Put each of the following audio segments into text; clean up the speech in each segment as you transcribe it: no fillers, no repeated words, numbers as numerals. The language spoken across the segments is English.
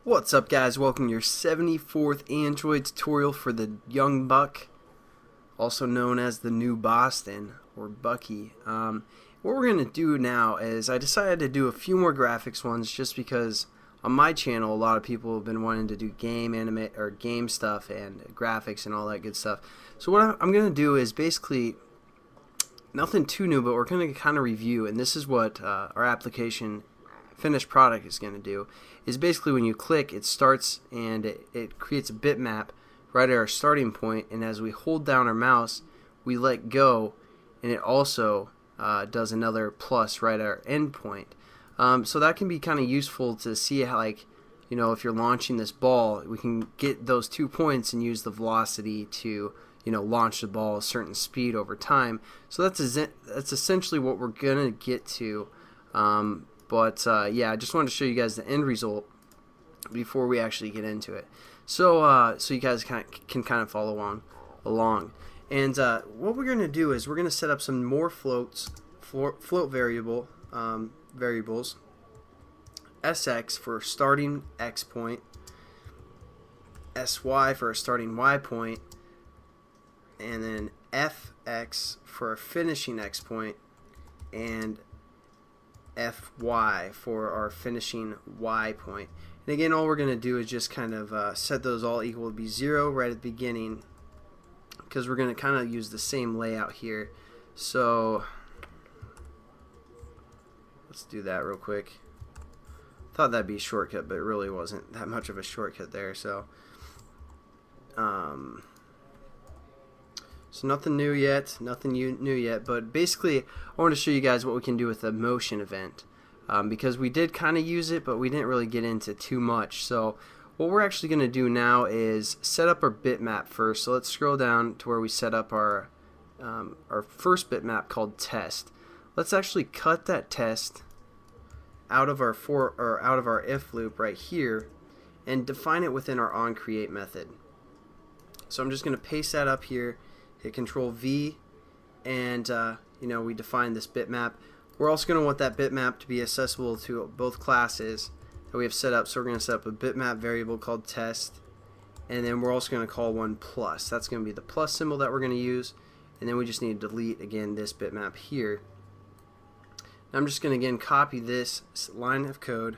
What's up, guys? Welcome to your 74th Android tutorial for the Young Buck, also known as the New Boston or Bucky. What we're going to do now is I decided to do a few more graphics ones just because on my channel a lot of people have been wanting to do game stuff and graphics and all that good stuff. So what I'm going to do is basically nothing too new, but we're going to kind of review, and this is what our application finished product is going to do, is basically when you click, it starts and it creates a bitmap right at our starting point, and as we hold down our mouse we let go and it also does another plus right at our end point. So that can be kind of useful to see how, like, you know, if you're launching this ball, we can get those 2 points and use the velocity to, you know, launch the ball a certain speed over time. So that's essentially what we're gonna get to. Yeah, I just wanted to show you guys the end result before we actually get into it. So you guys can kind of follow along. And what we're going to do is we're going to set up some more float variables. SX for starting X point, SY for a starting Y point, and then FX for a finishing X point, and FY for our finishing Y point. And again, all we're going to do is just kind of set those all equal to be 0 right at the beginning, because we're going to kind of use the same layout here. So let's do that real quick. Thought that'd be a shortcut, but it really wasn't that much of a shortcut there. So nothing new yet, but basically I want to show you guys what we can do with the motion event, because we did kind of use it, but we didn't really get into too much. So what we're actually going to do now is set up our bitmap first. So let's scroll down to where we set up our first bitmap called test. Let's actually cut that test out of our if loop right here and define it within our onCreate method. So I'm just going to paste that up here. Hit Control V, and you know, we define this bitmap. We're also going to want that bitmap to be accessible to both classes that we have set up. So we're going to set up a bitmap variable called test, and then we're also going to call one plus. That's going to be the plus symbol that we're going to use, and then we just need to delete again this bitmap here. Now I'm just going to again copy this line of code.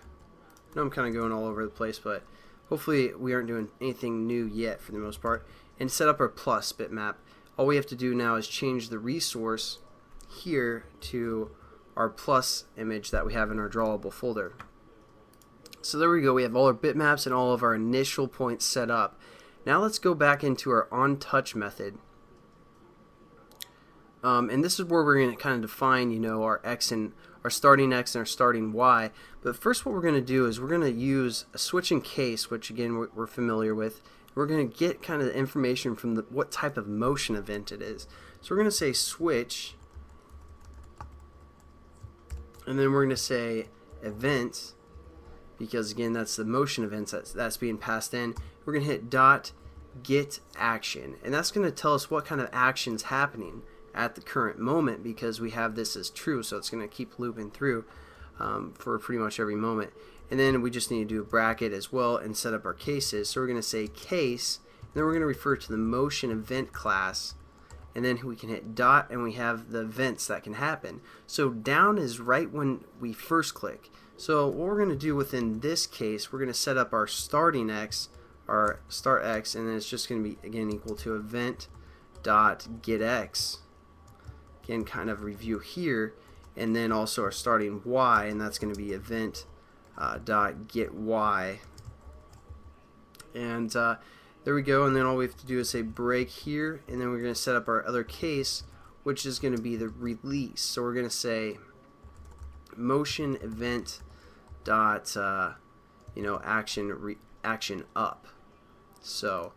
I know I'm kind of going all over the place, but hopefully we aren't doing anything new yet for the most part, and set up our plus bitmap. All we have to do now is change the resource here to our plus image that we have in our drawable folder. So there we go, we have all our bitmaps and all of our initial points set up. Now let's go back into our onTouch method. And this is where we're going to kind of define, you know, our X and our starting X and our starting Y. But first what we're going to do is we're going to use a switch and case, which again we're familiar with. We're going to get kind of the information from what type of motion event it is. So we're going to say switch, and then we're going to say event, because again that's the motion events that's being passed in. We're going to hit dot get action, and that's going to tell us what kind of action's happening at the current moment, because we have this as true, so it's going to keep looping through for pretty much every moment. And then we just need to do a bracket as well and set up our cases. So we're going to say case, and then we're going to refer to the motion event class, and then we can hit dot, and we have the events that can happen. So down is right when we first click. So what we're going to do within this case, we're going to set up our starting X, our start X, and then it's just going to be again equal to event dot get X. Again, kind of review here, and then also our starting Y, and that's going to be event dot get Y, and there we go. And then all we have to do is say break here, and then we're going to set up our other case, which is going to be the release. So we're going to say motion event dot you know, action up. So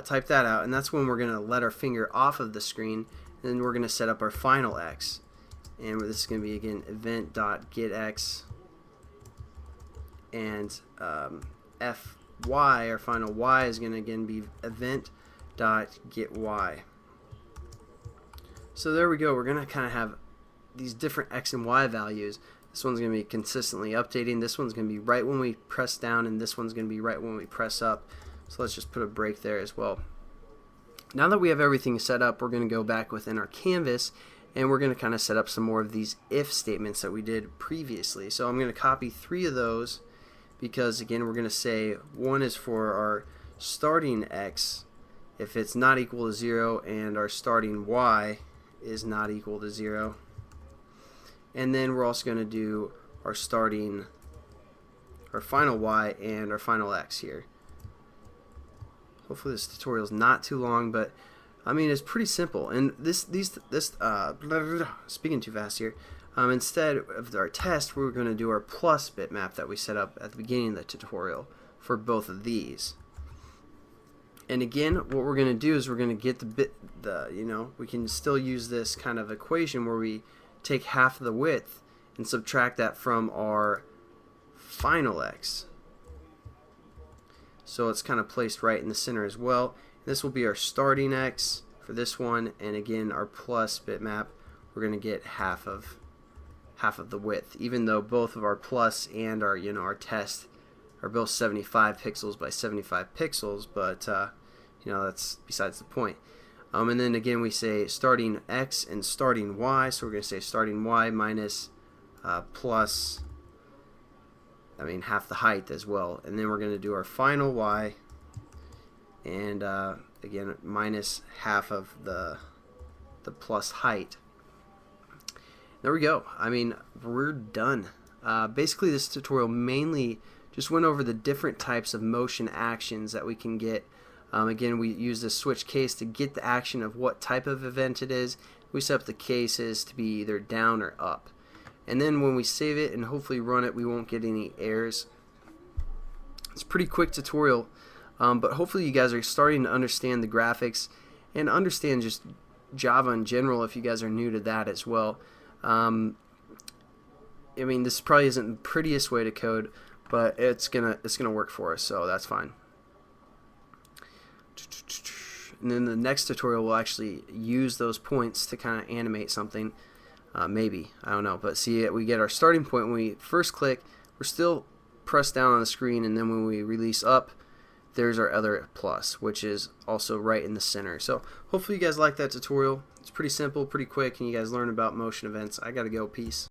type that out, and that's when we're going to let our finger off of the screen, and then we're going to set up our final X, and this is going to be again event dot get X, and FY, our final Y, is going to again be event dot get Y. So there we go. We're going to kind of have these different X and Y values. This one's going to be consistently updating. This one's going to be right when we press down, and this one's going to be right when we press up. So let's just put a break there as well. Now that we have everything set up, we're going to go back within our canvas, and we're going to kind of set up some more of these if statements that we did previously. So I'm going to copy 3 of those, because again we're going to say one is for our starting x if it's not equal to 0, and our starting y is not equal to 0. And then we're also going to do our final y and our final x here. Hopefully this tutorial is not too long, but I mean it's pretty simple. And speaking too fast here. Instead of our test, we're going to do our plus bitmap that we set up at the beginning of the tutorial for both of these. And again, what we're going to do is we're going to get we can still use this kind of equation where we take half of the width and subtract that from our final x. So it's kind of placed right in the center as well. This will be our starting x for this one, and again our plus bitmap, we're going to get half of the width, even though both of our plus and our test are both 75 pixels by 75 pixels, but that's besides the point. And then again we say starting x and starting y, so we're going to say starting y minus plus half the height as well, and then we're going to do our final y, and again minus half of the plus height. There we go. We're done. Basically this tutorial mainly just went over the different types of motion actions that we can get. Again, we use the switch case to get the action of what type of event it is. We set up the cases to be either down or up. And then when we save it and hopefully run it, we won't get any errors. It's a pretty quick tutorial, but hopefully you guys are starting to understand the graphics and understand just Java in general if you guys are new to that as well. This probably isn't the prettiest way to code, but it's gonna work for us, so that's fine. And then the next tutorial will actually use those points to kind of animate something. Maybe, I don't know, but see, we get our starting point when we first click. We're still pressed down on the screen, and then when we release up, there's our other plus, which is also right in the center. So hopefully you guys like that tutorial. It's pretty simple, pretty quick, and you guys learn about motion events. I gotta go. Peace.